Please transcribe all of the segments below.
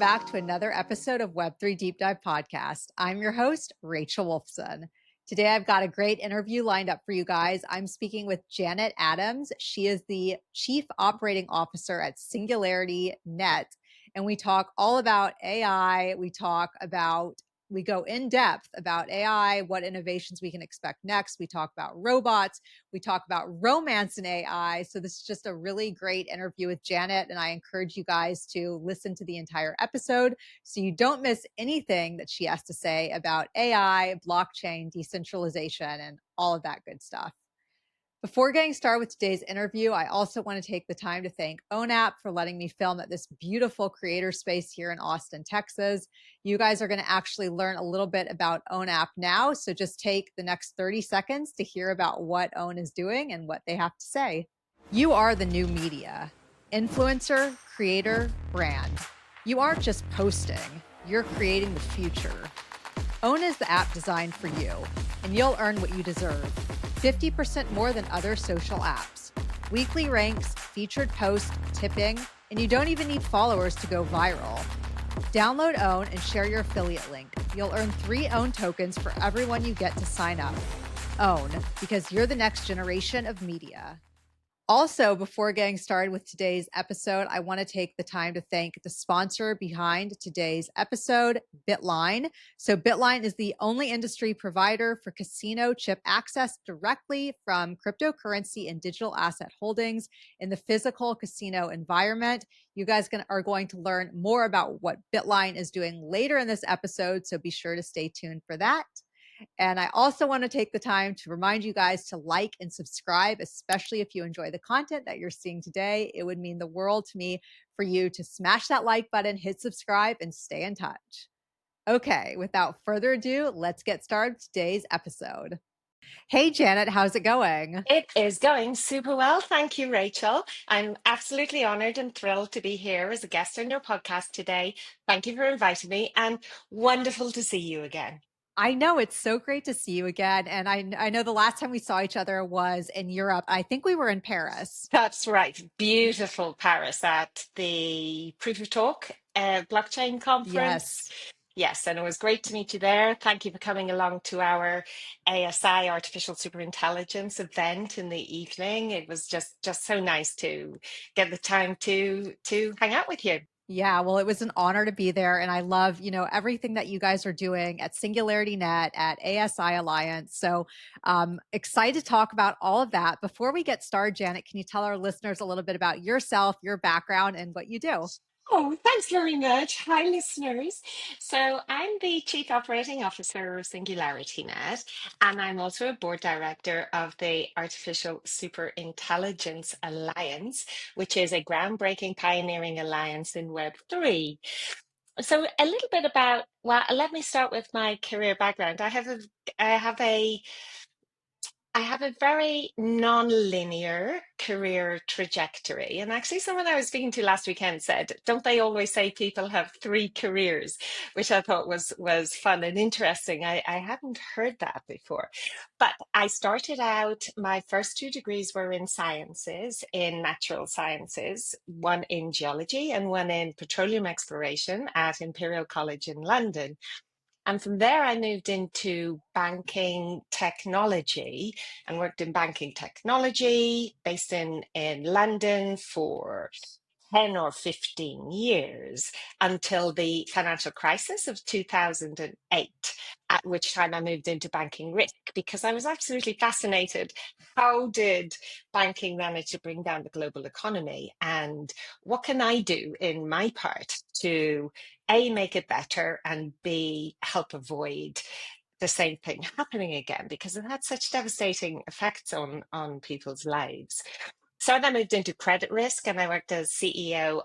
back to another episode of Web3 Deep Dive Podcast. I'm your host, Rachel Wolfson. Today, I've got a great interview lined up for you guys. I'm speaking with Janet Adams. She is the Chief Operating Officer at SingularityNET. And we talk all about AI. We go in depth about AI, what innovations we can expect next. We talk about robots. We talk about romance in AI. So this is just a really great interview with Janet. And I encourage you guys to listen to the entire episode so you don't miss anything that she has to say about AI, blockchain, decentralization, and all of that good stuff. Before getting started with today's interview, I also want to take the time to thank OwnApp for letting me film at this beautiful creator space here in Austin, Texas. You guys are going to actually learn a little bit about OwnApp now, so just take the next 30 seconds to hear about what Own is doing and what they have to say. You are the new media. Influencer, creator, brand. You aren't just posting, you're creating the future. Own is the app designed for you, and you'll earn what you deserve. 50% more than other social apps. Weekly ranks, featured posts, tipping, and you don't even need followers to go viral. Download Own and share your affiliate link. You'll earn 3 Own tokens for everyone you get to sign up. Own, because you're the next generation of media. Also, before getting started with today's episode, I want to take the time to thank the sponsor behind today's episode, Bitline. So Bitline is the only industry provider for casino chip access directly from cryptocurrency and digital asset holdings in the physical casino environment. You guys are going to learn more about what Bitline is doing later in this episode, so be sure to stay tuned for that. And I also want to take the time to remind you guys to like and subscribe, especially if you enjoy the content that you're seeing today. It would mean the world to me for you to smash that like button, hit subscribe, and stay in touch. Okay, without further ado, let's get started with today's episode. Hey, Janet, how's it going? It is going super well. Thank you, Rachel. I'm absolutely honored and thrilled to be here as a guest on your podcast today. Thank you for inviting me, and wonderful to see you again. I know, it's so great to see you again. And I know the last time we saw each other was in Europe. I think we were in Paris. That's right. Beautiful Paris at the Proof of Talk blockchain conference. Yes. Yes, and it was great to meet you there. Thank you for coming along to our ASI Artificial Superintelligence event in the evening. It was just so nice to get the time to hang out with you. Yeah, well, it was an honor to be there. And I love, everything that you guys are doing at SingularityNET, at ASI Alliance. So excited to talk about all of that. Before we get started, Janet, can you tell our listeners a little bit about yourself, your background, and what you do? Oh, thanks very much. Hi, listeners. So, I'm the Chief Operating Officer of SingularityNet, and I'm also a board director of the Artificial Superintelligence Alliance, which is a groundbreaking pioneering alliance in Web3. So, a little bit about, well, let me start with my career background. I have a I have a very non-linear career trajectory. And actually, someone I was speaking to last weekend said, don't they always say people have 3 careers? Which I thought was fun and interesting. I hadn't heard that before. But I started out, my first 2 degrees were in sciences, in natural sciences, one in geology and one in petroleum exploration at Imperial College in London. And from there, I moved into banking technology and worked in banking technology based in London for 10 or 15 years until the financial crisis of 2008, at which time I moved into banking risk because I was absolutely fascinated. How did banking manage to bring down the global economy? And what can I do in my part to A, make it better, and B, help avoid the same thing happening again because it had such devastating effects on people's lives. So then I moved into credit risk and I worked as COO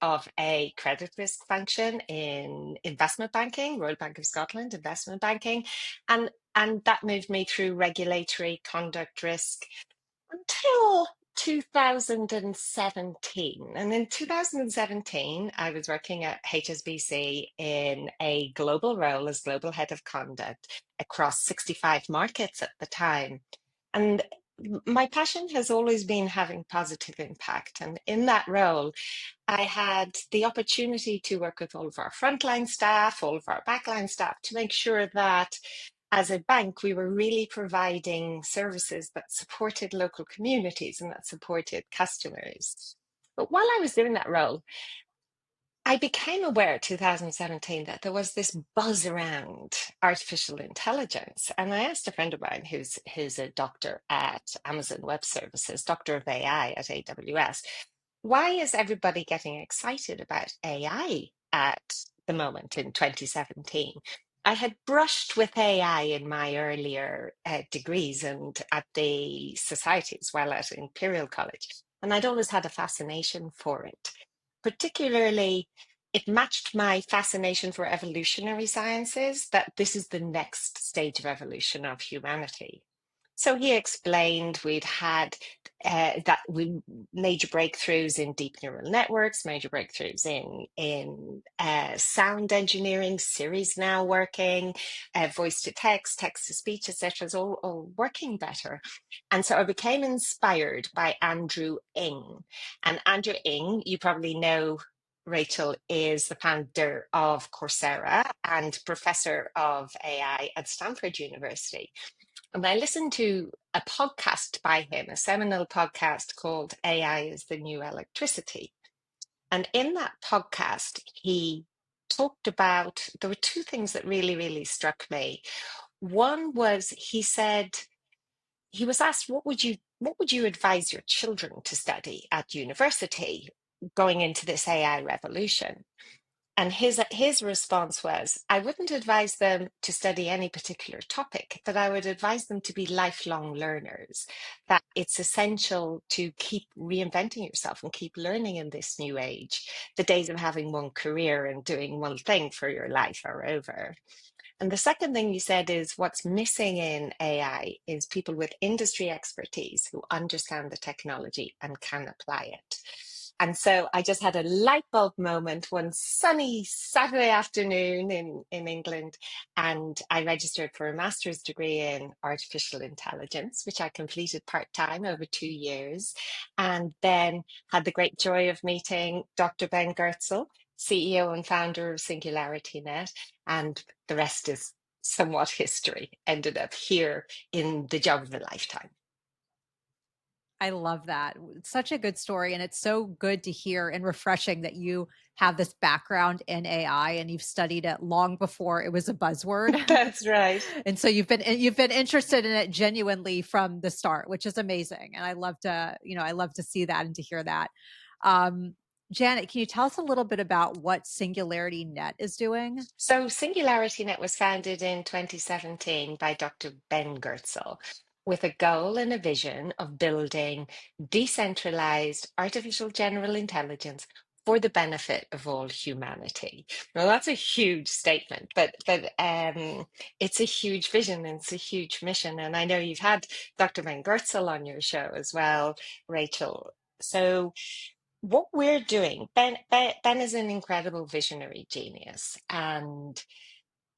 of a credit risk function in investment banking, Royal Bank of Scotland, investment banking. And that moved me through regulatory conduct risk until 2017. And in 2017, I was working at HSBC in a global role as global head of conduct across 65 markets at the time. And my passion has always been having positive impact. And in that role, I had the opportunity to work with all of our frontline staff, all of our backline staff, to make sure that as a bank, we were really providing services that supported local communities and that supported customers. But while I was doing that role, I became aware in 2017 that there was this buzz around artificial intelligence. And I asked a friend of mine who's a doctor at Amazon Web Services, doctor of AI at AWS, why is everybody getting excited about AI at the moment in 2017? I had brushed with AI in my earlier degrees and at the society as well at Imperial College. And I'd always had a fascination for it. Particularly, it matched my fascination for evolutionary sciences, that this is the next stage of evolution of humanity. So he explained we'd had major breakthroughs in deep neural networks, major breakthroughs in sound engineering, Siri's now working, voice to text to speech, etc. is all working better. And so I became inspired by Andrew Ng. And Andrew Ng, you probably know, Rachel, is the founder of Coursera and professor of AI at Stanford University. And I listened to a podcast by him, a seminal podcast called AI is the New Electricity. And in that podcast, he talked about, there were two things that really, really struck me. One was he said, he was asked, what would you advise your children to study at university going into this AI revolution? And his response was, I wouldn't advise them to study any particular topic, but I would advise them to be lifelong learners, that it's essential to keep reinventing yourself and keep learning in this new age. The days of having one career and doing one thing for your life are over. And the second thing you said is what's missing in AI is people with industry expertise who understand the technology and can apply it. And so I just had a light bulb moment one sunny Saturday afternoon in England, and I registered for a master's degree in artificial intelligence, which I completed part-time over 2 years, and then had the great joy of meeting Dr. Ben Goertzel, CEO and founder of SingularityNET, and the rest is somewhat history. Ended up here in the job of a lifetime. I love that. It's such a good story. And it's so good to hear and refreshing that you have this background in AI and you've studied it long before it was a buzzword. That's right. And so you've been interested in it genuinely from the start, which is amazing. And I love to see that and to hear that. Janet, can you tell us a little bit about what SingularityNET is doing? So SingularityNet was founded in 2017 by Dr. Ben Goertzel with a goal and a vision of building decentralized artificial general intelligence for the benefit of all humanity. Now that's a huge statement, but it's a huge vision and it's a huge mission. And I know you've had Dr. Ben Goertzel on your show as well, Rachel. So what we're doing, Ben is an incredible visionary genius, and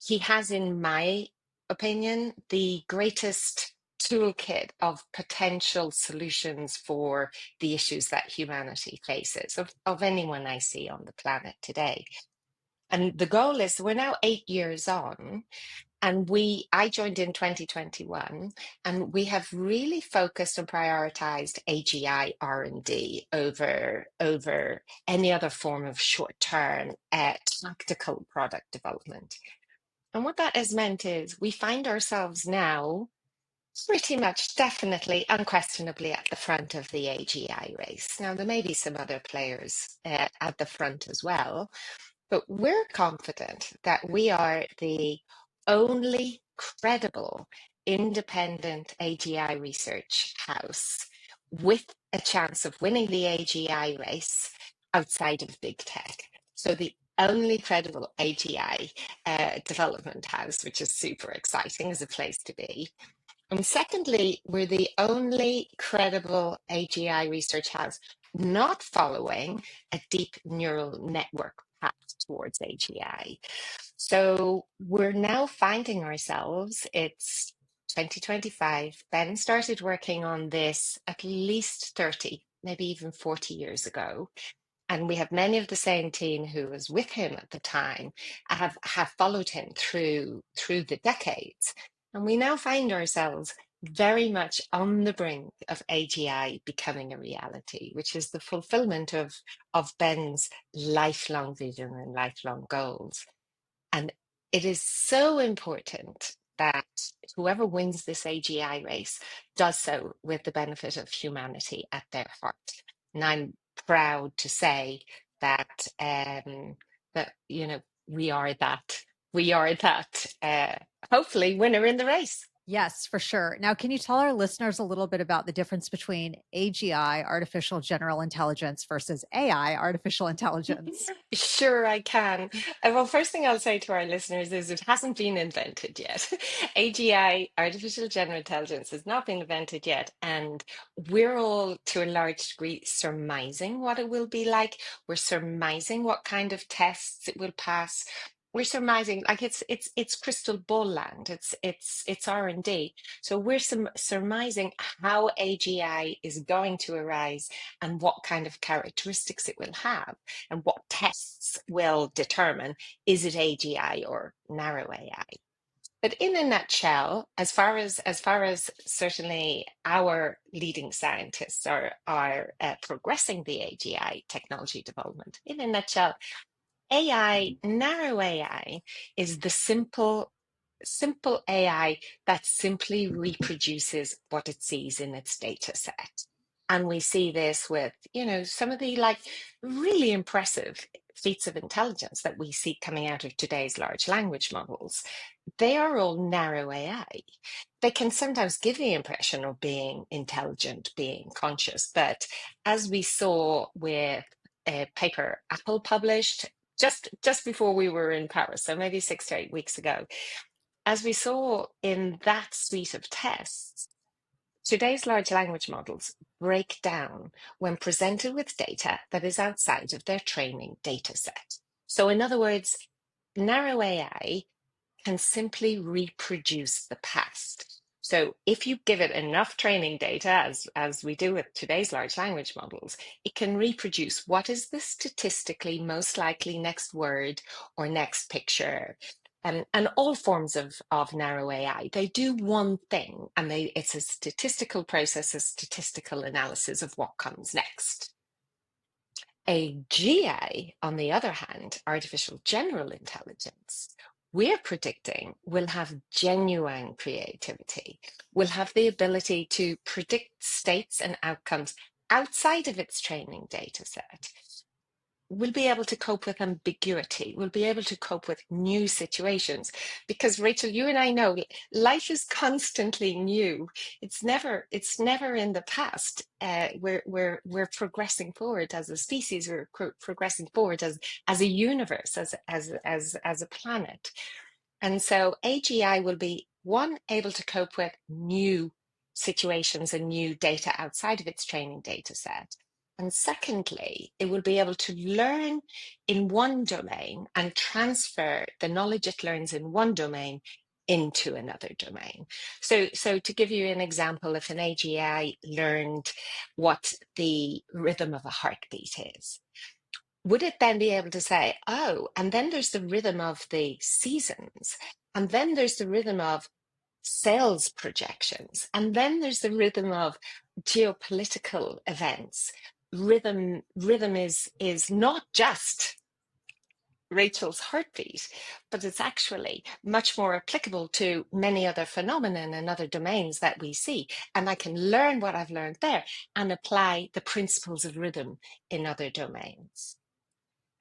he has, in my opinion, the greatest toolkit of potential solutions for the issues that humanity faces, of anyone I see on the planet today. And the goal is we're now 8 years on, and I joined in 2021, and we have really focused and prioritized AGI R&D over any other form of short-term tactical product development. And what that has meant is we find ourselves now pretty much definitely, unquestionably at the front of the AGI race. Now, there may be some other players at the front as well, but we're confident that we are the only credible independent AGI research house with a chance of winning the AGI race outside of big tech. So the only credible AGI development house, which is super exciting as a place to be. And secondly, we're the only credible AGI research house not following a deep neural network path towards AGI. So we're now finding ourselves, it's 2025, Ben started working on this at least 30, maybe even 40 years ago. And we have many of the same team who was with him at the time have followed him through the decades. And we now find ourselves very much on the brink of AGI becoming a reality, which is the fulfillment of Ben's lifelong vision and lifelong goals. And it is so important that whoever wins this AGI race does so with the benefit of humanity at their heart. And I'm proud to say that that we are that hopefully winner in the race. Yes, for sure. Now, can you tell our listeners a little bit about the difference between AGI, artificial general intelligence, versus AI, artificial intelligence? Sure, I can. Well, first thing I'll say to our listeners is it hasn't been invented yet. AGI, artificial general intelligence, has not been invented yet. And we're all, to a large degree, surmising what it will be like. We're surmising what kind of tests it will pass. We're surmising, like it's crystal ball land. It's R&D. So we're surmising how AGI is going to arise and what kind of characteristics it will have and what tests will determine, is it AGI or narrow AI? But in a nutshell, as far as certainly our leading scientists are progressing the AGI technology development, in a nutshell, AI, narrow AI, is the simple AI that simply reproduces what it sees in its data set. And we see this with, some of the like really impressive feats of intelligence that we see coming out of today's large language models. They are all narrow AI. They can sometimes give the impression of being intelligent, being conscious, but as we saw with a paper Apple published just before we were in Paris, so maybe 6 to 8 weeks ago, as we saw in that suite of tests, today's large language models break down when presented with data that is outside of their training data set. So, in other words, narrow AI can simply reproduce the past. So if you give it enough training data, as we do with today's large language models, it can reproduce what is the statistically most likely next word or next picture. And all forms of narrow AI, they do one thing, and it's a statistical process, a statistical analysis of what comes next. AGI, on the other hand, artificial general intelligence, we're predicting will have genuine creativity, will have the ability to predict states and outcomes outside of its training data set, will be able to cope with ambiguity, will be able to cope with new situations. Because Rachel, you and I know life is constantly new. It's never in the past. We're progressing forward as a species. We're progressing forward as a universe, as a planet. And so AGI will be one, able to cope with new situations and new data outside of its training data set. And secondly, it will be able to learn in one domain and transfer the knowledge it learns in one domain into another domain. So to give you an example, if an AGI learned what the rhythm of a heartbeat is, would it then be able to say, oh, and then there's the rhythm of the seasons, and then there's the rhythm of sales projections, and then there's the rhythm of geopolitical events. Rhythm is not just Rachel's heartbeat, but it's actually much more applicable to many other phenomena and other domains that we see. And I can learn what I've learned there and apply the principles of rhythm in other domains.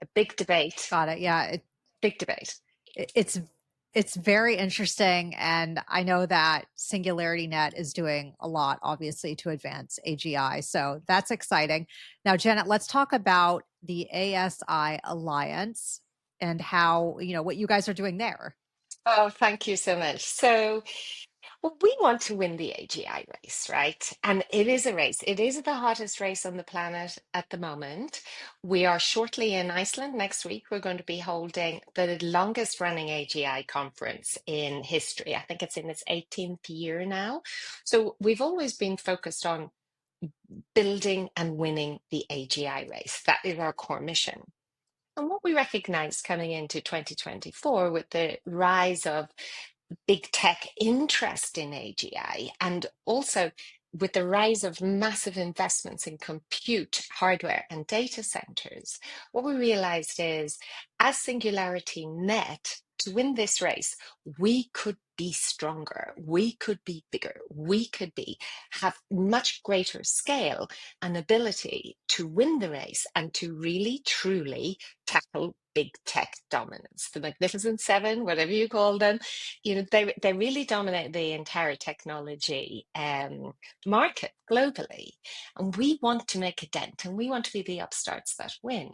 A big debate, Got it. Yeah. big debate. It's very interesting. And I know that SingularityNET is doing a lot, obviously, to advance AGI. So that's exciting. Now, Janet, let's talk about the ASI Alliance and how, what you guys are doing there. Oh, thank you so much. So Well, we want to win the AGI race, right? And it is a race. It is the hottest race on the planet at the moment. We are shortly in Iceland next week. We're going to be holding the longest running AGI conference in history. I think it's in its 18th year now. So we've always been focused on building and winning the AGI race. That is our core mission. And what we recognized coming into 2024 with the rise of big tech interest in AGI, and also with the rise of massive investments in compute, hardware, and data centers, what we realized is as SingularityNET, to win this race, we could be stronger, we could be bigger, we could have much greater scale and ability to win the race and to really truly tackle big tech dominance, the Magnificent Seven, whatever you call them. They really dominate the entire technology market globally, and we want to make a dent, and we want to be the upstarts that win.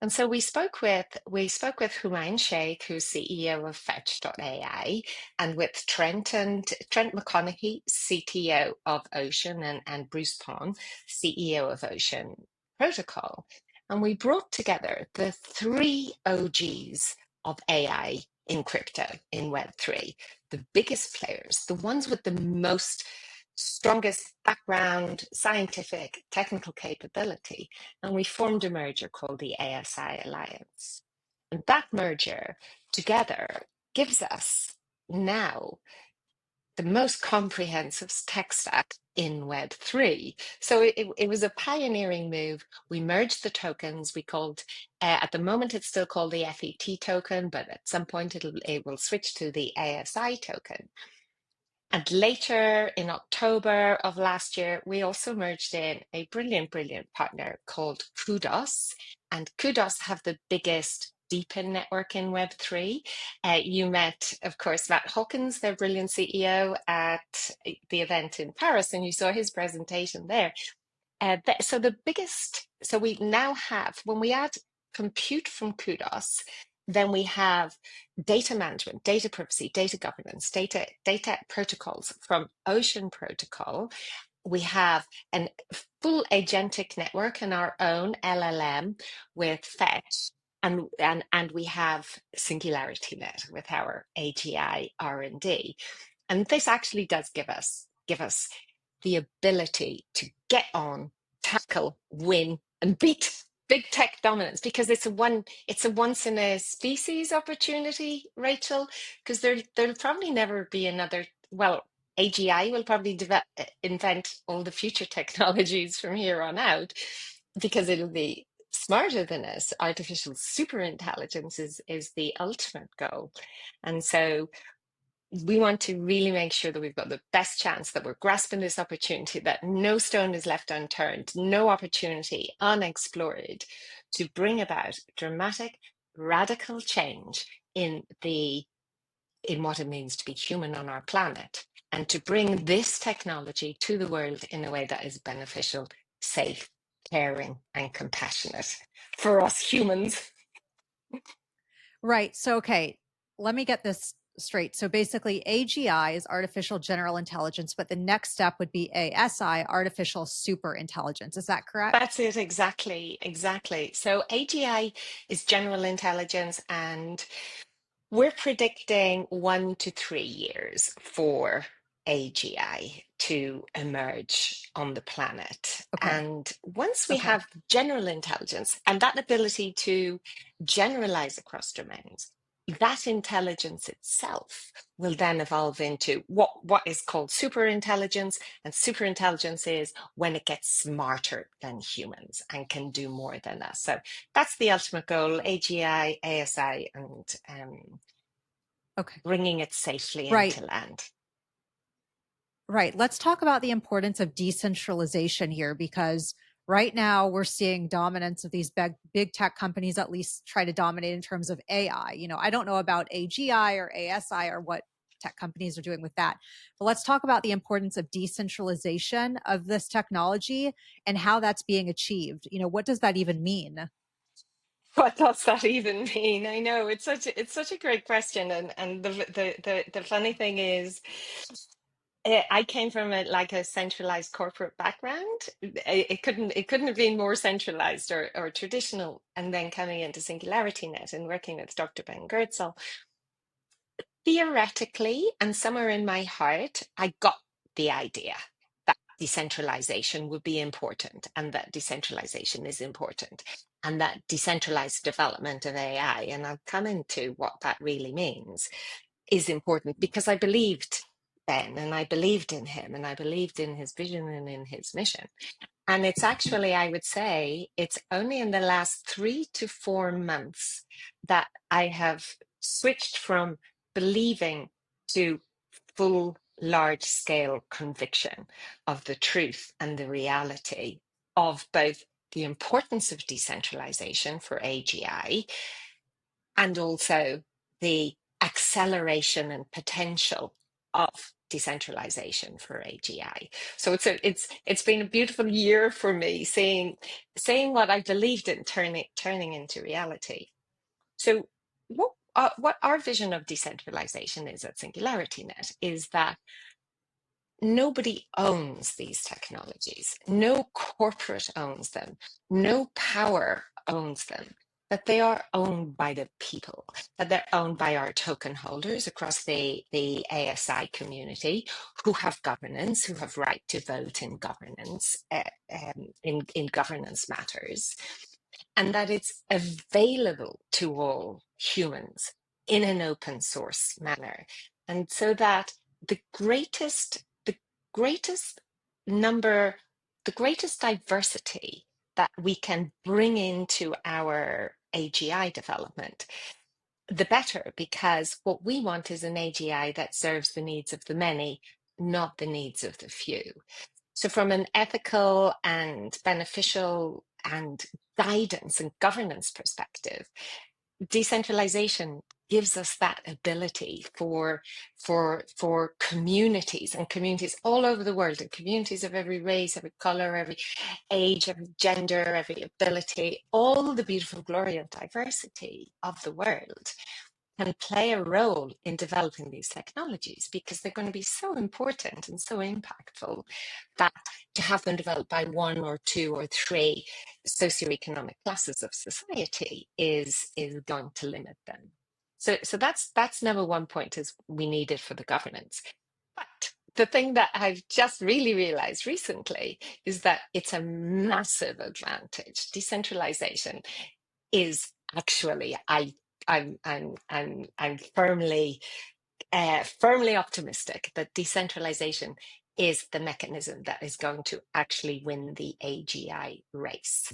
And so we spoke with Humain Sheikh, who's CEO of Fetch.ai, and with Trent McConaughey, CTO of Ocean, and Bruce Pond, CEO of Ocean Protocol. And we brought together the three OGs of AI in crypto, in Web3, the biggest players, the ones with the most strongest background, scientific, technical capability, and we formed a merger called the ASI Alliance. And that merger together gives us now the most comprehensive tech stack in Web3. So it was a pioneering move. We merged the tokens. We called, at the moment, it's still called the FET token, but at some point it will switch to the ASI token. And later in October of last year, we also merged in a brilliant, brilliant partner called Kudos. And Kudos have the biggest deepen network in Web3. You met, of course, Matt Hawkins, their brilliant CEO, at the event in Paris, and you saw his presentation there. So we now have, when we add compute from Kudos, then we have data management, data privacy, data governance, data protocols from Ocean Protocol. We have a full agentic network and our own LLM with Fetch, and we have SingularityNET with our AGI R&D. And this actually does give us the ability to get on, tackle, win, and beat big tech dominance, because it's a once in a species opportunity, Rachel, because there'll probably never be another. Well, AGI will probably invent all the future technologies from here on out, because it'll be smarter than us. Artificial superintelligence is the ultimate goal. And so we want to really make sure that we've got the best chance, that we're grasping this opportunity, that no stone is left unturned, no opportunity unexplored, to bring about dramatic, radical change in what it means to be human on our planet, and to bring this technology to the world in a way that is beneficial, safe, caring, and compassionate for us humans. Right. So, okay, let me get this straight. So basically, AGI is artificial general intelligence, but the next step would be ASI, artificial super intelligence. Is that correct? That's it, exactly. So AGI is general intelligence, and we're predicting 1 to 3 years for AGI to emerge on the planet. Okay. And once we Okay. have general intelligence and that ability to generalize across domains, that intelligence itself will then evolve into what is called superintelligence. And superintelligence is when it gets smarter than humans and can do more than us. So that's the ultimate goal: AGI, ASI, and Okay. bringing it safely Right. into land. Right. Let's talk about the importance of decentralization here, because right now we're seeing dominance of these big tech companies at least try to dominate in terms of AI. I don't know about AGI or ASI or what tech companies are doing with that. But let's talk about the importance of decentralization of this technology and how that's being achieved. What does that even mean? What does that even mean? I know it's such a great question, and the funny thing is, I came from a centralized corporate background. It couldn't have been more centralized or traditional. And then coming into SingularityNET and working with Dr. Ben Goertzel, theoretically and somewhere in my heart, I got the idea that decentralization would be important, and that decentralization is important, and that decentralized development of AI, and I'll come into what that really means, is important because I believed Ben, and I believed in him, and I believed in his vision and in his mission. And it's actually, I would say, it's only in the last 3 to 4 months that I have switched from believing to full large scale conviction of the truth and the reality of both the importance of decentralization for AGI and also the acceleration and potential of decentralization for AGI. So it's been a beautiful year for me, saying what I believed in turning into reality. So what our vision of decentralization is at SingularityNet is that nobody owns these technologies. No corporate owns them. No power owns them. That they are owned by the people, that they're owned by our token holders across the ASI community who have governance, who have right to vote in governance, in governance matters, and that it's available to all humans in an open source manner. And so that the greatest number, the greatest diversity that we can bring into our AGI development, the better, because what we want is an AGI that serves the needs of the many, not the needs of the few. So, from an ethical and beneficial and guidance and governance perspective, decentralization gives us that ability for communities, and communities all over the world, and communities of every race, every color, every age, every gender, every ability, all the beautiful glory and diversity of the world can play a role in developing these technologies, because they're going to be so important and so impactful that to have them developed by one or two or three socioeconomic classes of society is going to limit them. So that's number one point, is we need it for the governance. But the thing that I've just really realized recently is that it's a massive advantage. Decentralization is actually, I'm firmly optimistic that decentralization is the mechanism that is going to actually win the AGI race.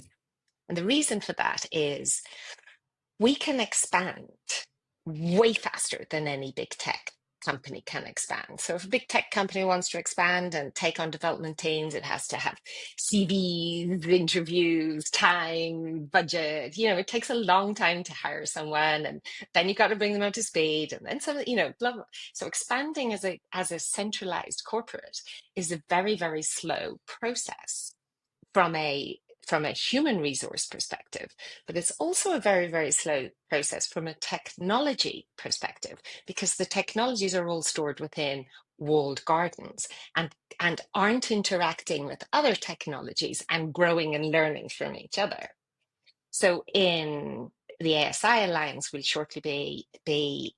And the reason for that is we can expand way faster than any big tech company can expand. So if a big tech company wants to expand and take on development teams, it has to have CVs, interviews, time, budget. It takes a long time to hire someone, and then you got to bring them up to speed, and then some, blah, blah. So expanding as a centralized corporate is a very, very slow process from a human resource perspective, but it's also a very, very slow process from a technology perspective, because the technologies are all stored within walled gardens and aren't interacting with other technologies and growing and learning from each other. So in the ASI Alliance, we'll shortly be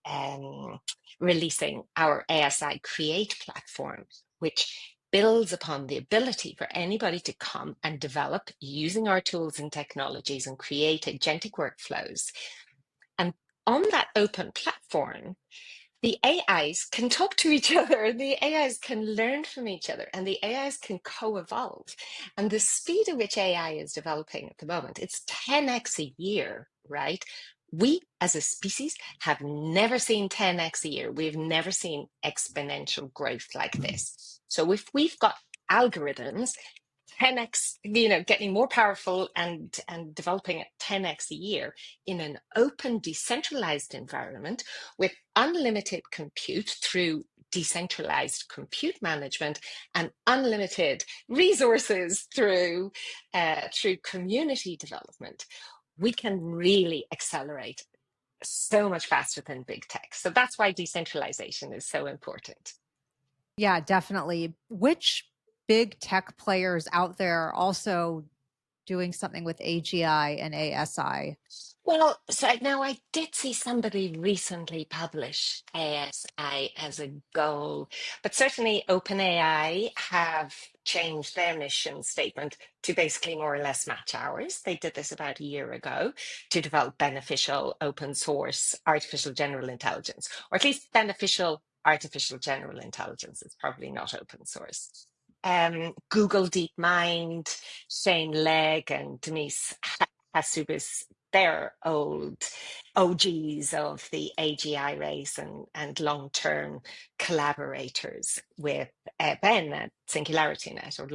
releasing our ASI Create platform, which builds upon the ability for anybody to come and develop using our tools and technologies and create agentic workflows. And on that open platform, the AIs can talk to each other, the AIs can learn from each other, and the AIs can co-evolve. And the speed at which AI is developing at the moment, it's 10x a year, right? We as a species have never seen 10x a year. We've never seen exponential growth like this. So if we've got algorithms 10x, getting more powerful and developing at 10x a year in an open, decentralized environment with unlimited compute through decentralized compute management and unlimited resources through community development. we can really accelerate so much faster than big tech. So that's why decentralization is so important. Yeah, definitely. Which big tech players out there are also doing something with AGI and ASI? Well, so now I did see somebody recently publish ASI as a goal, but certainly OpenAI have changed their mission statement to basically more or less match ours. They did this about a year ago to develop beneficial open source artificial general intelligence, or at least beneficial artificial general intelligence. It's probably not open source. Google DeepMind, Shane Legg, and Denise Hasubis, they're old OGs of the AGI race and long-term collaborators with Ben at SingularityNET, or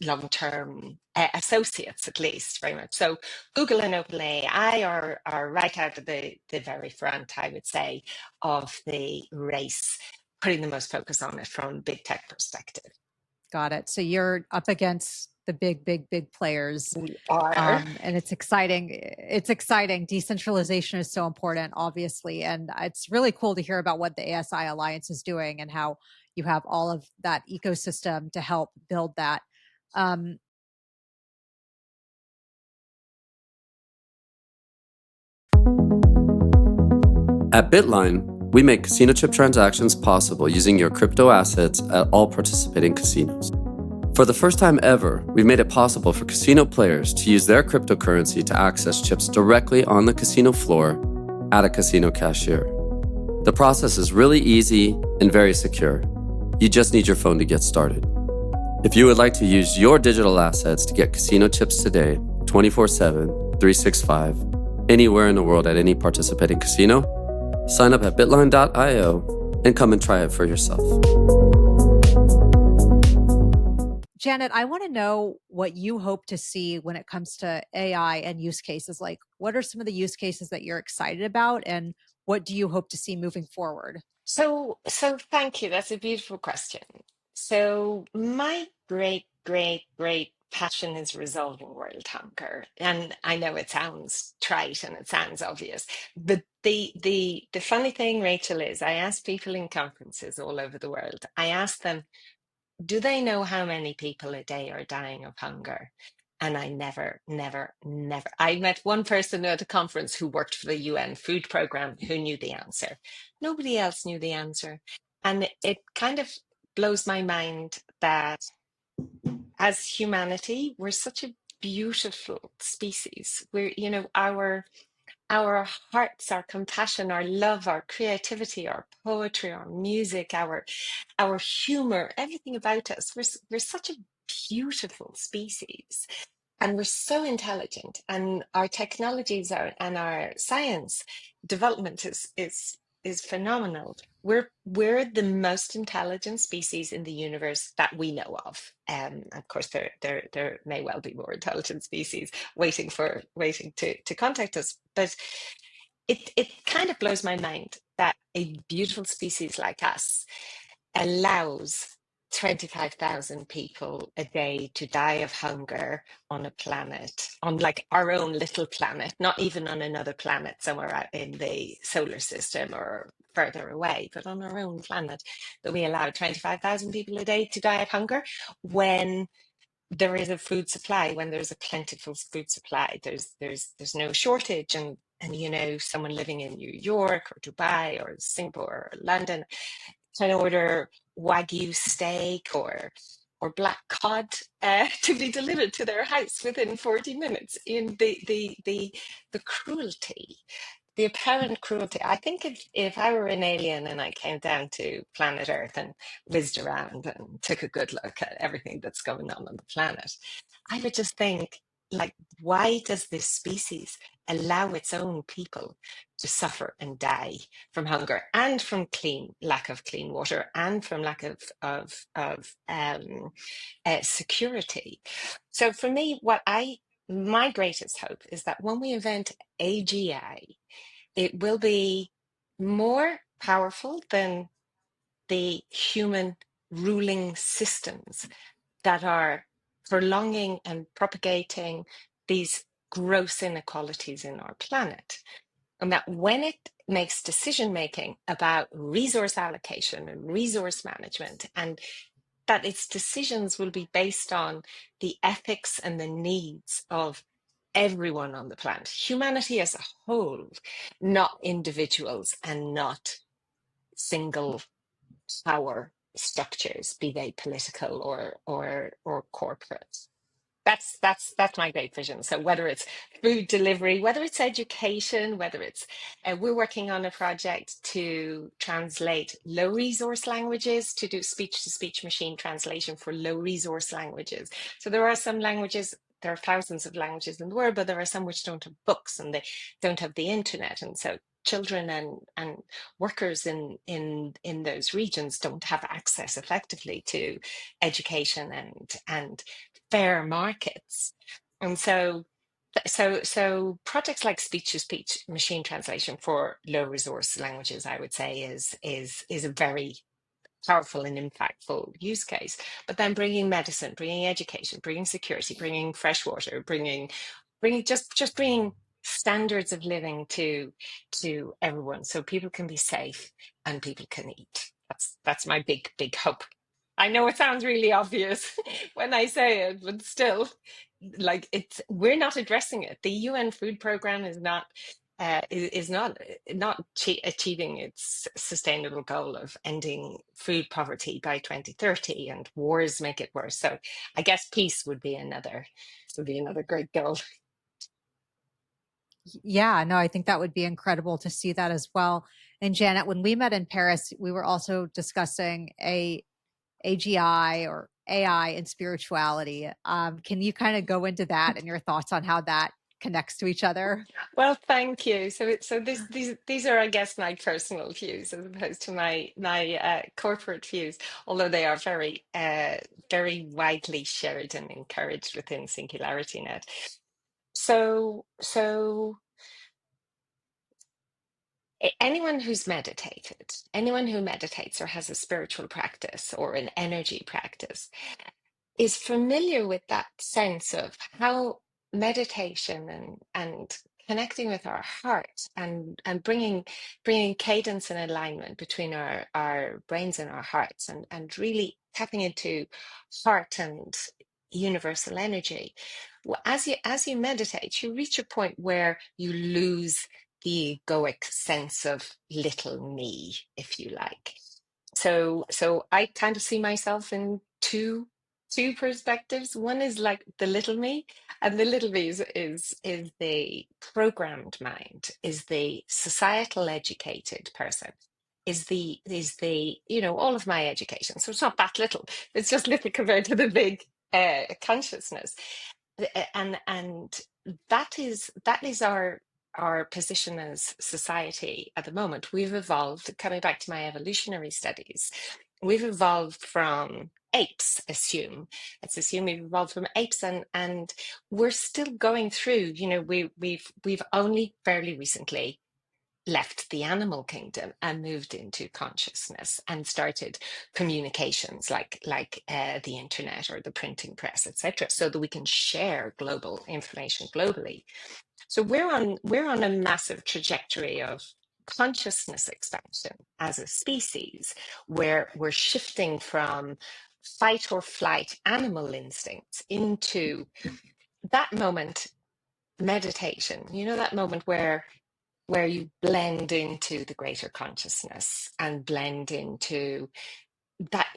long-term associates, at least, very much. So Google and OpenAI are right out of the very front, I would say, of the race, putting the most focus on it from a big tech perspective. Got it. So you're up against the big players. We are. And it's exciting. It's exciting. Decentralization is so important, obviously. And it's really cool to hear about what the ASI Alliance is doing and how you have all of that ecosystem to help build that. Um, At Bitline, we make casino chip transactions possible using your crypto assets at all participating casinos. For the first time ever, we've made it possible for casino players to use their cryptocurrency to access chips directly on the casino floor at a casino cashier. The process is really easy and very secure. You just need your phone to get started. If you would like to use your digital assets to get casino chips today, 24/7, 365, anywhere in the world at any participating casino, sign up at bitline.io and come and try it for yourself. Janet, I want to know what you hope to see when it comes to AI and use cases. Like, what are some of the use cases that you're excited about, and what do you hope to see moving forward? So thank you. That's a beautiful question. So my great passion is resolving world hunger. And I know it sounds trite and it sounds obvious, but the funny thing, Rachel, is I ask people in conferences all over the world, I ask them, do they know how many people a day are dying of hunger? And I never. I met one person at a conference who worked for the UN food program who knew the answer. Nobody else knew the answer. And it kind of blows my mind that as humanity, we're such a beautiful species. We're, our hearts, our compassion, our love, our creativity, our poetry, our music, our humor, everything about us. We're such a beautiful species, and we're so intelligent, and our technologies are and our science development is phenomenal. We're the most intelligent species in the universe that we know of. Of course, there may well be more intelligent species waiting to contact us, but it kind of blows my mind that a beautiful species like us allows 25,000 people a day to die of hunger on a planet, on like our own little planet, not even on another planet somewhere out in the solar system or further away, but on our own planet, that we allow 25,000 people a day to die of hunger when there is a food supply, when there's a plentiful food supply. There's no shortage, and someone living in New York or Dubai or Singapore or London can order Wagyu steak or black cod to be delivered to their house within 40 minutes. In the cruelty, the apparent cruelty. I think if I were an alien and I came down to planet Earth and whizzed around and took a good look at everything that's going on the planet, I would just think, like, why does this species allow its own people to suffer and die from hunger and from lack of clean water and from lack of security? So for me, my greatest hope is that when we invent AGI, it will be more powerful than the human ruling systems that are prolonging and propagating these gross inequalities in our planet. And that when it makes decision making about resource allocation and resource management, and that its decisions will be based on the ethics and the needs of everyone on the planet, humanity as a whole, not individuals and not single power structures, be they political or corporate. That's my great vision. So whether it's food delivery, whether it's education, whether it's we're working on a project to translate low resource languages, to do speech to speech machine translation for low resource languages. So there are some languages, there are thousands of languages in the world, but there are some which don't have books and they don't have the internet, and so children and workers in those regions don't have access effectively to education and fair markets. And so projects like speech to speech machine translation for low resource languages, I would say, is a very powerful and impactful use case. But then bringing medicine, bringing education, bringing security, bringing fresh water, bringing just bringing standards of living to everyone, so people can be safe and people can eat. That's my big hope. I know it sounds really obvious when I say it, but still, like, we're not addressing it. The UN Food Programme is not achieving its sustainable goal of ending food poverty by 2030, and wars make it worse. So I guess peace would be another great goal. Yeah, no, I think that would be incredible to see that as well. And Janet, when we met in Paris, we were also discussing AGI or AI and spirituality. Can you kind of go into that and your thoughts on how that connects to each other? Well, thank you. These are, I guess, my personal views as opposed to my corporate views, although they are very widely shared and encouraged within SingularityNET. So anyone who's meditated, anyone who meditates or has a spiritual practice or an energy practice is familiar with that sense of how meditation and connecting with our heart and bringing cadence and alignment between our brains and our hearts, and really tapping into heart and universal energy. As you meditate, you reach a point where you lose the egoic sense of little me, if you like. So I kind of see myself in two perspectives. One is like the little me, and the little me is the programmed mind, is the societal educated person, is the all of my education. So it's not that little. It's just little compared to the big consciousness, and that is our position as society at the moment. We've evolved, coming back to my evolutionary studies, we've evolved from apes, let's assume we've evolved from apes, and we're still going through, we've only fairly recently left the animal kingdom and moved into consciousness and started communications like the internet or the printing press, etc., so that we can share global information globally. So we're on a massive trajectory of consciousness expansion as a species, where we're shifting from fight or flight animal instincts into that moment, meditation, that moment where you blend into the greater consciousness and blend into that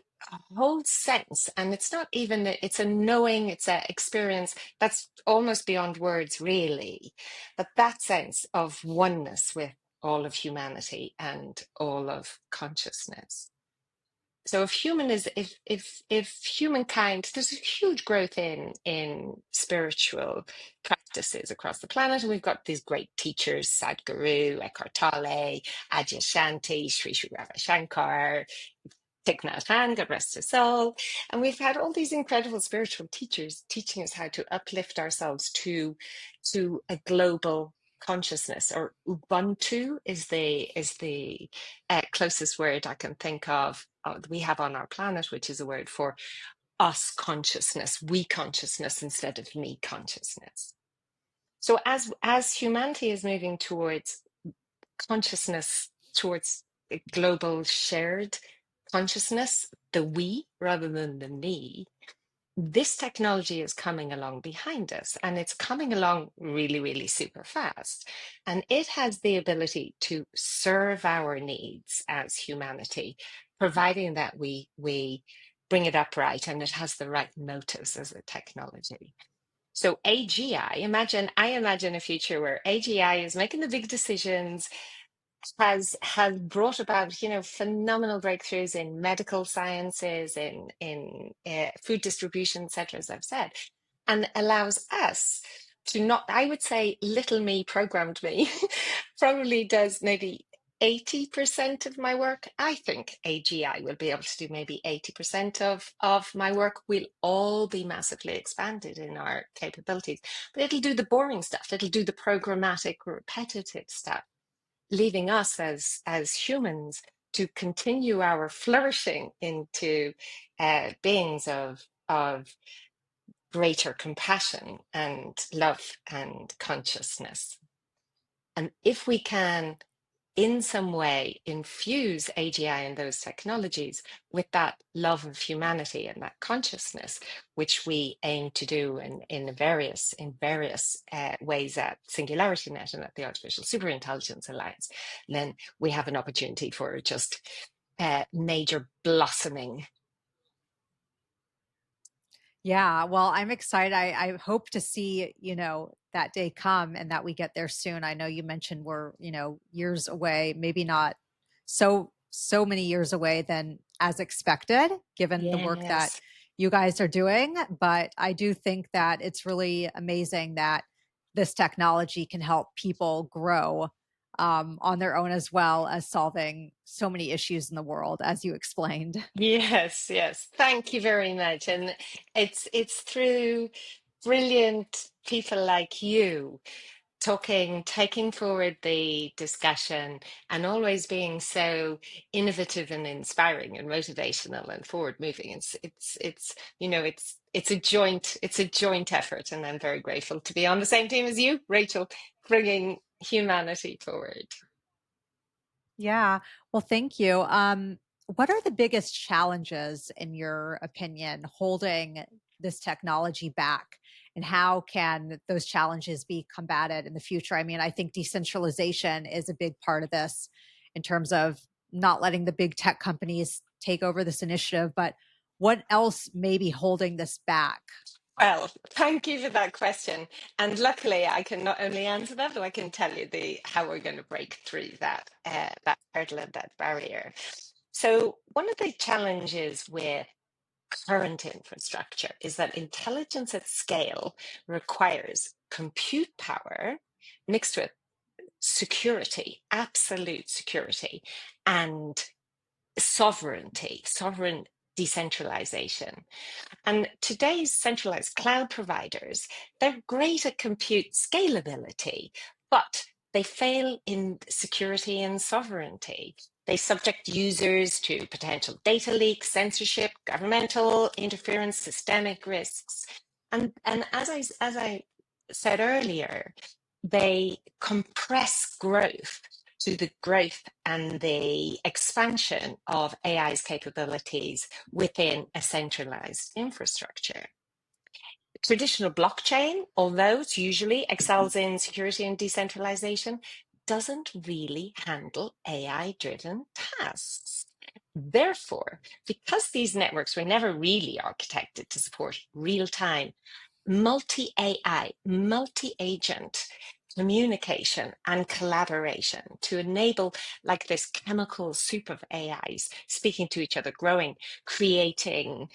whole sense. And it's not even, it's a knowing, it's an experience that's almost beyond words, really. But that sense of oneness with all of humanity and all of consciousness. So if humankind, there's a huge growth in spiritual practices across the planet, and we've got these great teachers: Sadhguru, Eckhart Tolle, Adyashanti, Sri Sri Ravi Shankar, Thich Nhat Hanh, God rest his soul. And we've had all these incredible spiritual teachers teaching us how to uplift ourselves to a global consciousness. Or Ubuntu is the closest word I can think of we have on our planet, which is a word for us consciousness, we consciousness, instead of me consciousness. So as humanity is moving towards consciousness, towards a global shared consciousness, the we rather than the me, this technology is coming along behind us, and it's coming along really, really super fast. And it has the ability to serve our needs as humanity, providing that we bring it up right and it has the right motives as a technology. So AGI, I imagine a future where AGI is making the big decisions, has brought about, you know, phenomenal breakthroughs in medical sciences, in food distribution, etc., as I've said, and allows us to not, I would say, little me, programmed me, probably does maybe 80% of my work. I think AGI will be able to do maybe 80% of my work. We'll all be massively expanded in our capabilities, but it'll do the boring stuff. It'll do the programmatic, repetitive stuff, leaving us as humans to continue our flourishing into beings of greater compassion and love and consciousness. And if we can in some way infuse AGI and those technologies with that love of humanity and that consciousness, which we aim to do in various ways at SingularityNET and at the Artificial Superintelligence Alliance, then we have an opportunity for just major blossoming. Yeah, well, I'm excited. I hope to see, that day come and that we get there soon. I know you mentioned we're, years away, maybe not so many years away than as expected, given the work that Yes. you guys are doing. But I do think that it's really amazing that this technology can help people grow on their own, as well as solving so many issues in the world, as you explained. Yes, yes. Thank you very much. And it's through brilliant people like you talking, taking forward the discussion, and always being so innovative and inspiring and motivational and forward moving. It's a joint effort, and I'm very grateful to be on the same team as you, Rachel, bringing humanity forward. Yeah. Well, thank you. What are the biggest challenges, in your opinion, holding this technology back? And how can those challenges be combated in the future? I mean, I think decentralization is a big part of this in terms of not letting the big tech companies take over this initiative. But what else may be holding this back? Well, thank you for that question. And luckily, I can not only answer that, but I can tell you the how we're going to break through that hurdle and that barrier. So, one of the challenges with current infrastructure is that intelligence at scale requires compute power mixed with security, absolute security, and sovereign decentralization. And today's centralized cloud providers, they're great at compute scalability, but they fail in security and sovereignty. They subject users to potential data leaks, censorship, governmental interference, systemic risks. And as I said earlier, they compress growth to the growth and the expansion of AI's capabilities within a centralized infrastructure. Traditional blockchain, although it usually excels in security and decentralization, doesn't really handle AI-driven tasks. Therefore, because these networks were never really architected to support real-time, multi-AI, multi-agent communication and collaboration to enable like this chemical soup of AIs speaking to each other, growing, creating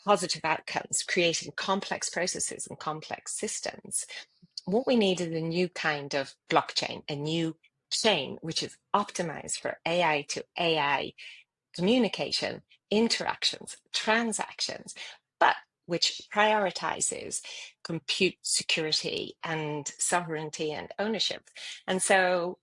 positive outcomes, creating complex processes and complex systems. What we need is a new kind of blockchain, a new chain which is optimized for AI to AI communication, interactions, transactions, but which prioritizes compute security and sovereignty and ownership. And so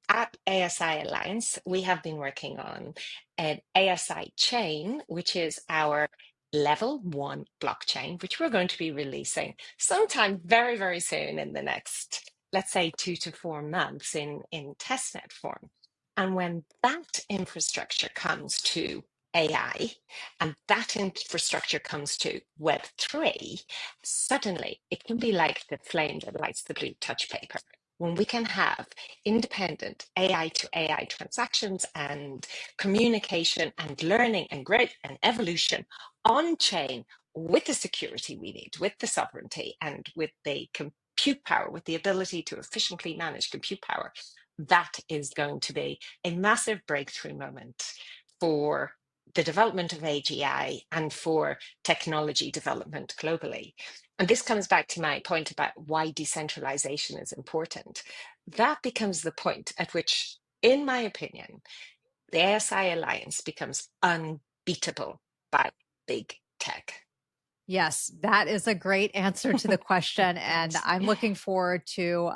at ASI Alliance, we have been working on an ASI chain, which is our level 1 blockchain, which we're going to be releasing sometime very, very soon in the next, let's say, 2 to 4 months in testnet form. And when that infrastructure comes to AI and that infrastructure comes to Web3, suddenly it can be like the flame that lights the blue touch paper. When we can have independent AI to AI transactions and communication and learning and growth and evolution on chain with the security we need, with the sovereignty, and with the compute power, with the ability to efficiently manage compute power, that is going to be a massive breakthrough moment for the development of AGI and for technology development globally. And this comes back to my point about why decentralization is important. That becomes the point at which, in my opinion, the ASI Alliance becomes unbeatable by big tech. Yes, that is a great answer to the question. And I'm looking forward to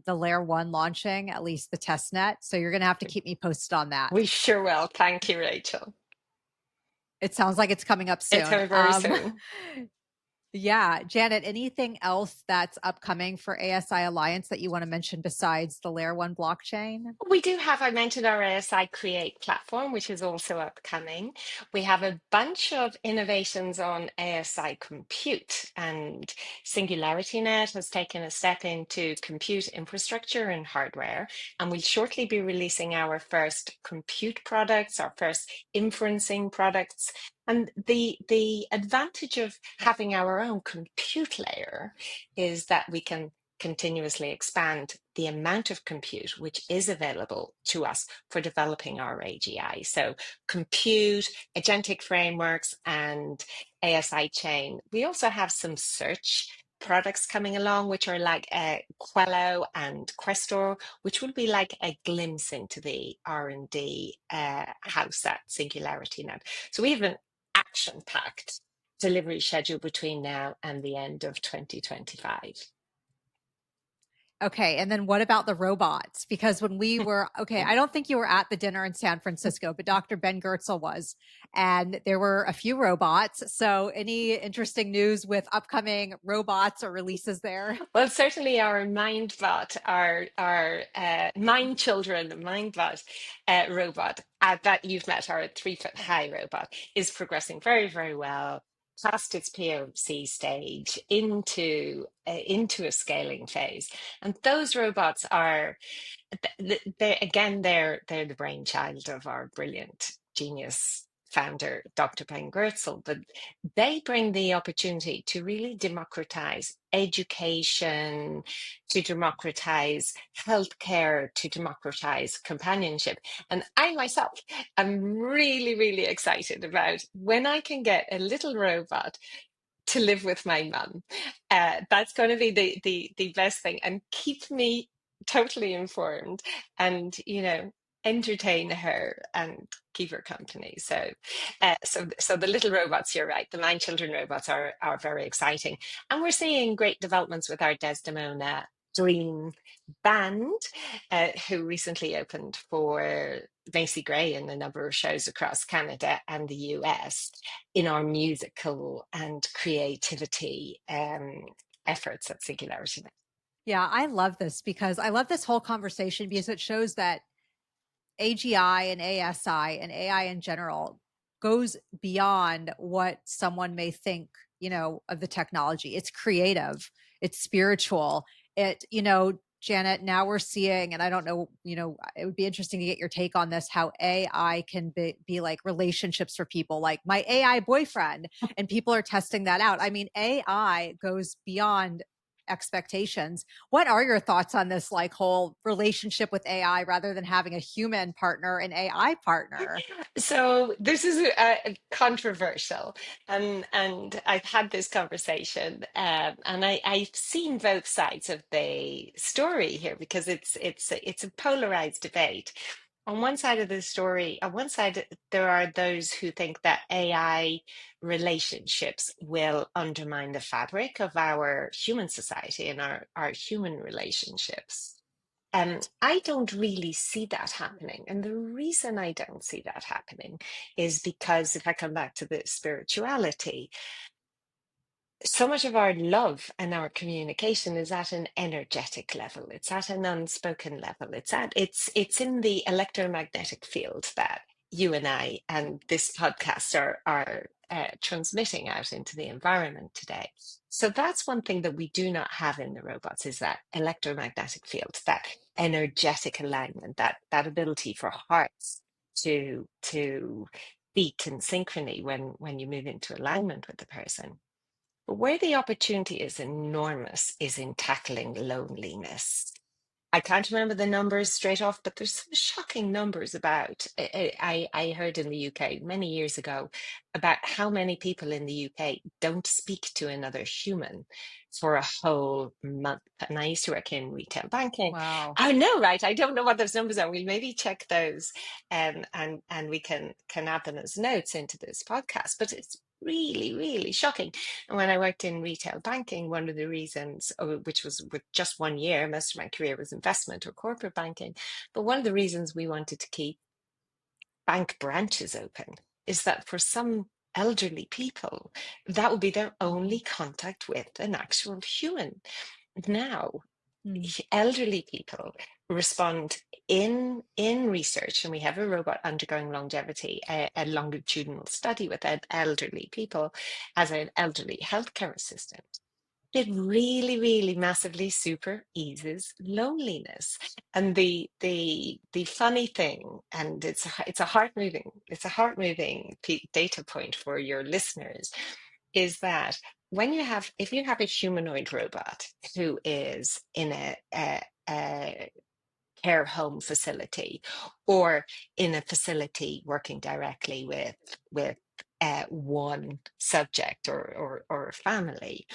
the layer one launching, at least the test net. So you're going to have to keep me posted on that. We sure will. Thank you, Rachel. It sounds like it's coming up It's soon. coming very soon. Yeah, Janet, anything else that's upcoming for ASI Alliance that you want to mention besides the layer one blockchain? We do have, I mentioned our ASI Create platform, which is also upcoming. We have a bunch of innovations on ASI Compute, and SingularityNET has taken a step into compute infrastructure and hardware, and we'll shortly be releasing our first compute products, our first inferencing products. And the advantage of having our own compute layer is that we can continuously expand the amount of compute which is available to us for developing our AGI. So compute, agentic frameworks, and ASI chain. We also have some search products coming along, which are like Quello and Questor, which will be like a glimpse into the R&D house at SingularityNet. So we have an action-packed delivery schedule between now and the end of 2025. Okay. And then what about the robots? Because when we were, okay, I don't think you were at the dinner in San Francisco, but Dr. Ben Goertzel was, and there were a few robots. So any interesting news with upcoming robots or releases there? Well, certainly our MindBot, our Mind Children MindBot robot that you've met, our 3 foot high robot, is progressing very, very well past its POC stage into a scaling phase. And those robots are, they're the brainchild of our brilliant genius founder, Dr. Ben Goertzel, but they bring the opportunity to really democratize education, to democratize healthcare, to democratize companionship. And I myself am really, really excited about when I can get a little robot to live with my mum. That's going to be the best thing, and keep me totally informed, and entertain her and keep her company. So so the little robots, you're right, the Mind Children robots are very exciting, and we're seeing great developments with our Desdemona Dream band, who recently opened for Macy Gray in a number of shows across Canada and the US in our musical and creativity efforts at SingularityNet. Yeah, I love this because I love this whole conversation because it shows that AGI and ASI and AI in general goes beyond what someone may think, of the technology. It's creative, it's spiritual. Janet, now we're seeing, and I don't know, it would be interesting to get your take on this, how AI can be like relationships for people, like my AI boyfriend, and people are testing that out. I mean, AI goes beyond expectations. What are your thoughts on this like whole relationship with AI rather than having a human partner, an AI partner? So this is controversial, and I've had this conversation, and I've seen both sides of the story here, because it's a polarized debate. On one side of the story, on one side, there are those who think that AI relationships will undermine the fabric of our human society and our human relationships. I don't really see that happening. And the reason I don't see that happening is because if I come back to the spirituality, so much of our love and our communication is at an energetic level. It's at an unspoken level. It's in the electromagnetic field that you and I and this podcast are transmitting out into the environment today. So that's one thing that we do not have in the robots, is that electromagnetic field, that energetic alignment, that ability for hearts to beat in synchrony when you move into alignment with the person. But where the opportunity is enormous is in tackling loneliness. I can't remember the numbers straight off, but there's some shocking numbers about. I heard in the UK many years ago about how many people in the UK don't speak to another human for a whole month. And I used to work in retail banking. Wow. I know, right? I don't know what those numbers are. We'll maybe check those, and we can add them as notes into this podcast. But it's really, really shocking. And when I worked in retail banking, one of the reasons, which was with just 1 year, most of my career was investment or corporate banking, but one of the reasons we wanted to keep bank branches open is that for some elderly people, that would be their only contact with an actual human. Now, Mm. elderly people respond in research, and we have a robot undergoing longevity, a longitudinal study with elderly people as an elderly healthcare assistant. It really, really massively super eases loneliness. And the funny thing, and it's a heart moving data point for your listeners, is that if you have a humanoid robot who is in a care home facility or in a facility working directly with one subject or family,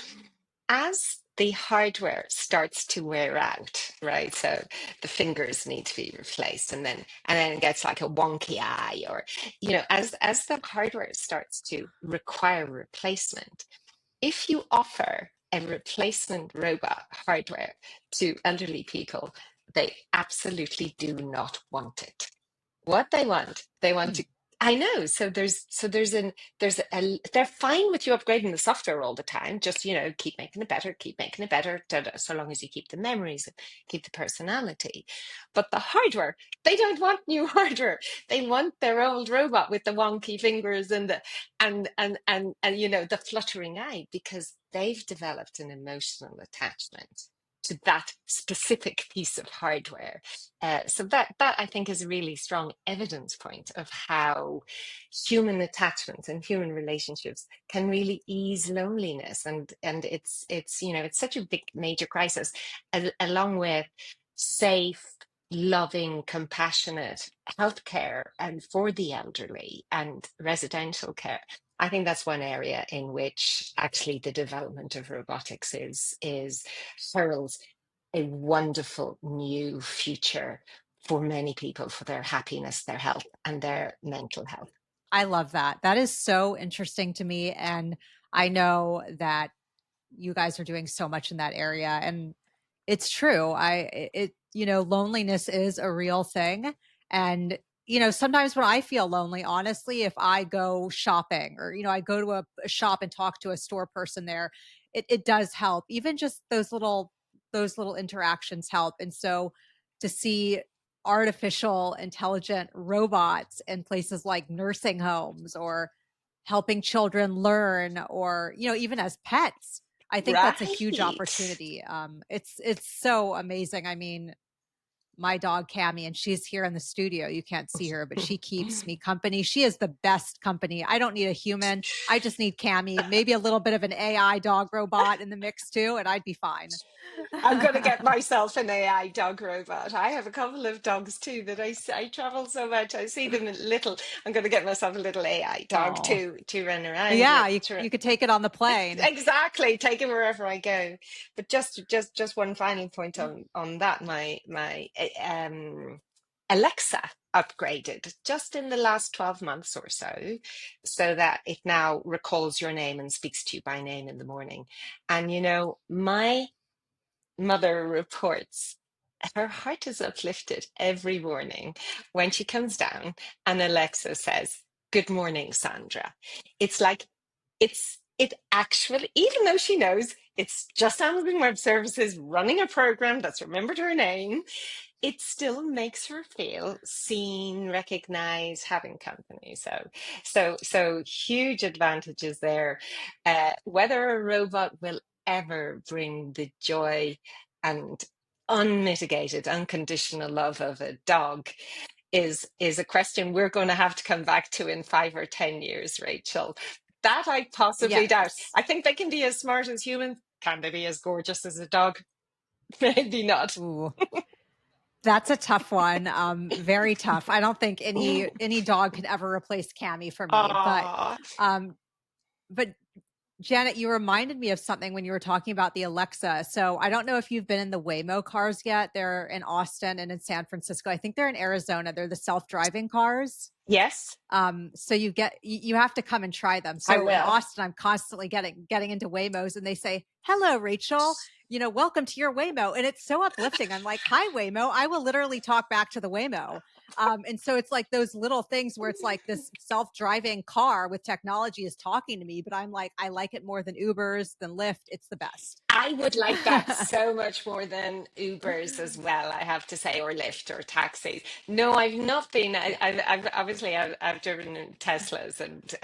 as the hardware starts to wear out, right? So the fingers need to be replaced, and then it gets like a wonky eye, or as the hardware starts to require replacement, if you offer a replacement robot hardware to elderly people, they absolutely do not want it. What they want Hmm. to. I know. So they're fine with you upgrading the software all the time. Just keep making it better. So long as you keep the memories, keep the personality. But the hardware, they don't want new hardware. They want their old robot with the wonky fingers and the the fluttering eye, because they've developed an emotional attachment to that specific piece of hardware. So that I think is a really strong evidence point of how human attachments and human relationships can really ease loneliness, and it's such a big major crisis, along with safe, loving, compassionate healthcare and for the elderly and residential care. I think that's one area in which actually the development of robotics is heralds a wonderful new future for many people, for their happiness, their health, and their mental health. I love that. That is so interesting to me. And I know that you guys are doing so much in that area. And it's true. Loneliness is a real thing. And, sometimes when I feel lonely, honestly, if I go shopping or, I go to a shop and talk to a store person there, it does help. Even just those little interactions help. And so to see artificial intelligent robots in places like nursing homes or helping children learn, or even as pets, I think that's a huge Right. opportunity. It's so amazing. I mean, my dog Cammy, and she's here in the studio. You can't see her, but she keeps me company. She is the best company. I don't need a human. I just need Cammy, maybe a little bit of an AI dog robot in the mix too, and I'd be fine. I'm going to get myself an AI dog robot. I have a couple of dogs too that I travel so much. I see them little. I'm going to get myself a little AI dog Oh, to run around yeah, with. you could take it on the plane. Exactly, take it wherever I go. But just one final point on that. My Alexa upgraded just in the last 12 months or so that it now recalls your name and speaks to you by name in the morning. And my mother reports her heart is uplifted every morning when she comes down and Alexa says, "Good morning, Sandra." It's like it actually, even though she knows it's just Amazon Web Services running a program that's remembered her name, it still makes her feel seen, recognized, having company. So huge advantages there. Whether a robot will ever bring the joy and unmitigated, unconditional love of a dog is a question we're going to have to come back to in 5 or 10 years, Rachel. That I possibly doubt. Yes. I think they can be as smart as humans. Can they be as gorgeous as a dog? Maybe not. Ooh, that's a tough one. Very tough. I don't think any dog could ever replace Cammy for me. Ah, But Janet, you reminded me of something when you were talking about the Alexa. So I don't know if you've been in the Waymo cars yet. They're in Austin and in San Francisco. I think they're in Arizona. They're the self-driving cars. yes, So you have to come and try them. I So in will. Austin, I'm constantly getting into Waymos, and they say, "Hello, Rachel. Welcome to your Waymo," and it's so uplifting. I'm like, "Hi, Waymo." I will literally talk back to the Waymo. And so it's like those little things where it's like this self-driving car with technology is talking to me, but I'm like, I like it more than Ubers, than Lyft. It's the best. I would like that so much more than Ubers as well, I have to say, or Lyft or taxis. No, I've not been. I've obviously I've driven in Teslas and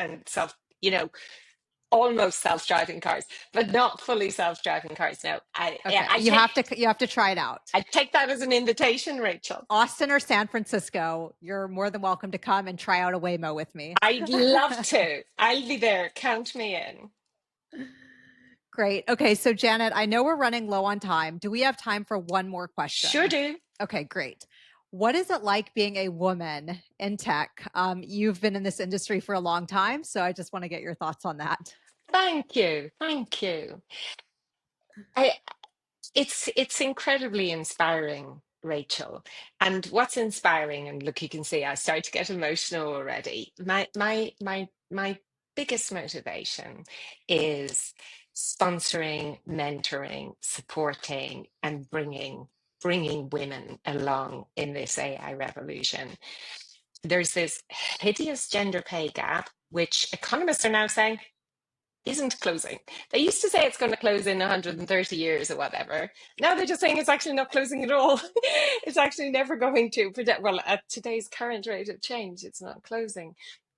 almost self-driving cars, but not fully self-driving cars. No, Okay, I you have to try it out. I take that as an invitation, Rachel. Austin or San Francisco, you're more than welcome to come and try out a Waymo with me. I'd love to. I'll be there. Count me in. Great. Okay, so Janet, I know we're running low on time. Do we have time for one more question? Sure do. Okay, great. What is it like being a woman in tech? You've been in this industry for a long time, so I just want to get your thoughts on that. Thank you. Thank you. I, it's incredibly inspiring, Rachel. And what's inspiring, and look, you can see I start to get emotional already. My biggest motivation is sponsoring, mentoring, supporting, and bringing women along in this AI revolution. There's this hideous gender pay gap, which economists are now saying isn't closing. They used to say it's going to close in 130 years or whatever. Now they're just saying it's actually not closing at all. It's actually never going to. Well, at today's current rate of change, it's not closing.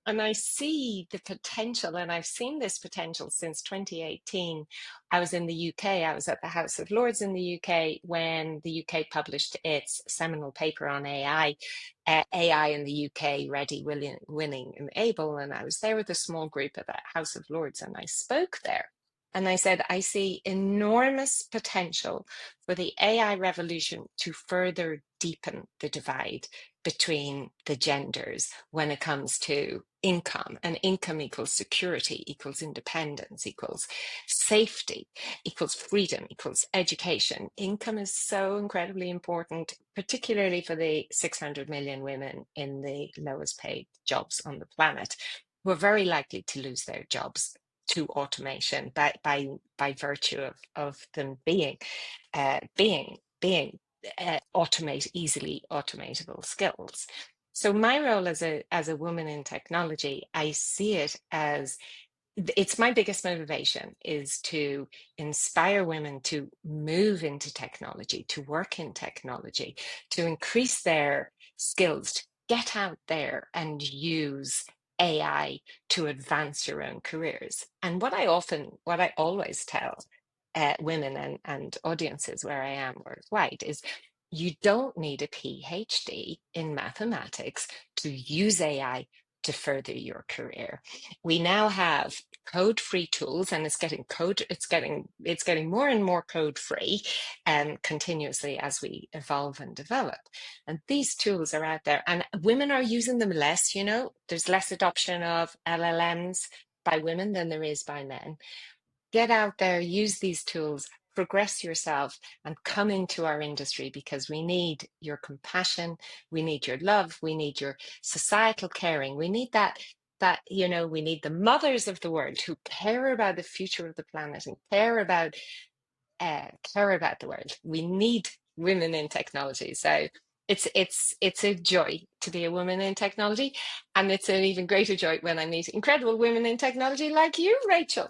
And I see the potential, and I've seen this potential since 2018. I was in the UK. I was at the House of Lords in the UK when the UK published its seminal paper on AI. AI in the UK, Ready, Winning, and Able. And I was there with a small group at the House of Lords, and I spoke there. And I said, I see enormous potential for the AI revolution to further deepen the divide between the genders when it comes to income. And income equals security, equals independence, equals safety, equals freedom, equals education. Income is so incredibly important, particularly for the 600 million women in the lowest paid jobs on the planet, who are very likely to lose their jobs to automation by virtue of them being easily automatable skills. So my role as a woman in technology, I see it as it's my biggest motivation is to inspire women to move into technology, to work in technology, to increase their skills, to get out there and use AI to advance your own careers. And what I always tell women and audiences where I am worldwide is you don't need a PhD in mathematics to use AI to further your career. We now have code-free tools, and it's getting more and more code-free continuously as we evolve and develop. And these tools are out there, and women are using them less. There's less adoption of LLMs by women than there is by men. Get out there, use these tools, progress yourself, and come into our industry, because we need your compassion, we need your love, we need your societal caring, we need we need the mothers of the world who care about the future of the planet and care about the world. We need women in technology. So it's a joy to be a woman in technology, and it's an even greater joy when I meet incredible women in technology like you, Rachel.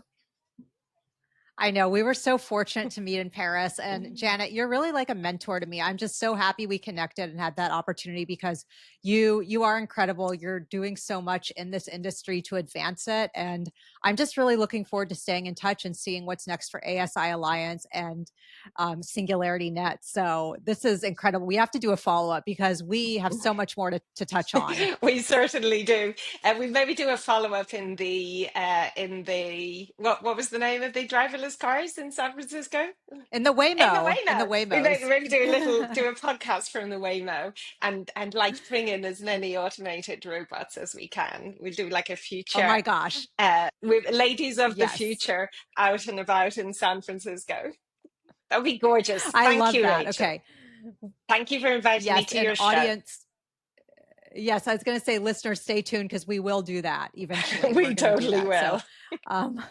I know we were so fortunate to meet in Paris, and Janet, you're really like a mentor to me. I'm just so happy we connected and had that opportunity because you are incredible. You're doing so much in this industry to advance it, and I'm just really looking forward to staying in touch and seeing what's next for ASI Alliance and SingularityNET. So this is incredible. We have to do a follow up because we have so much more to touch on. We certainly do. We maybe do a follow up in the what was the name of the driverless cars in San Francisco? In the In the Waymo, in the Waymo. We Waymos. maybe do a podcast from the Waymo and like bring in as many automated robots as we can. We'll do like a Oh future my gosh. with ladies of the Yes. future out and about in San Francisco. That would be gorgeous. I Thank love you, that. Rachel. Okay. Thank you for inviting me Yes. to And your show. audience, yes, I was going to say, listeners, stay tuned because we will do that eventually. We We're going to do totally that. will. So, um,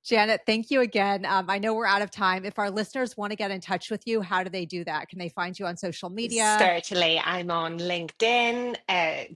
Janet, thank you again. I know we're out of time. If our listeners want to get in touch with you, how do they do that? Can they find you on social media? Certainly. I'm on LinkedIn,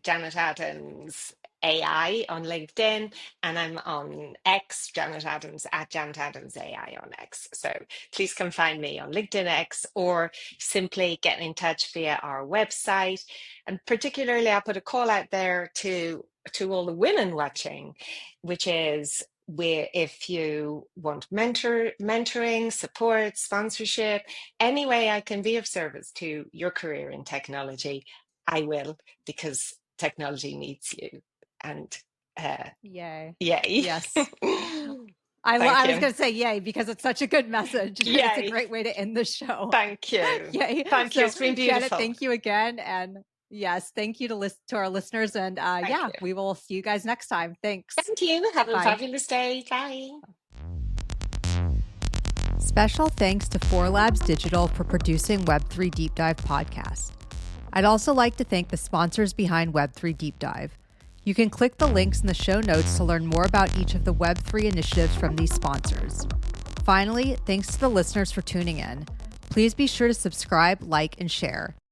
Janet Adams AI on LinkedIn, and I'm on X, Janet Adams at Janet Adams AI on X. So please come find me on LinkedIn X or simply get in touch via our website. And particularly, I'll put a call out there to all the women watching, which is where if you want mentoring, support, sponsorship, any way I can be of service to your career in technology, I will, because technology needs you. And Yay. yay. Yes. Thank I was you. going to say yay because it's such a good message and it's a Yay. great way to end the show. Thank you. Yay. Thank you. So, It's been Janet, beautiful. thank you again. And yes, thank you to our listeners. And Thank yeah, you. we will see you guys next time. Thanks. Thank you. Have a Bye. fabulous day. Bye. Special thanks to 4Labs Digital for producing Web3 Deep Dive podcast. I'd also like to thank the sponsors behind Web3 Deep Dive. You can click the links in the show notes to learn more about each of the Web3 initiatives from these sponsors. Finally, thanks to the listeners for tuning in. Please be sure to subscribe, like, and share.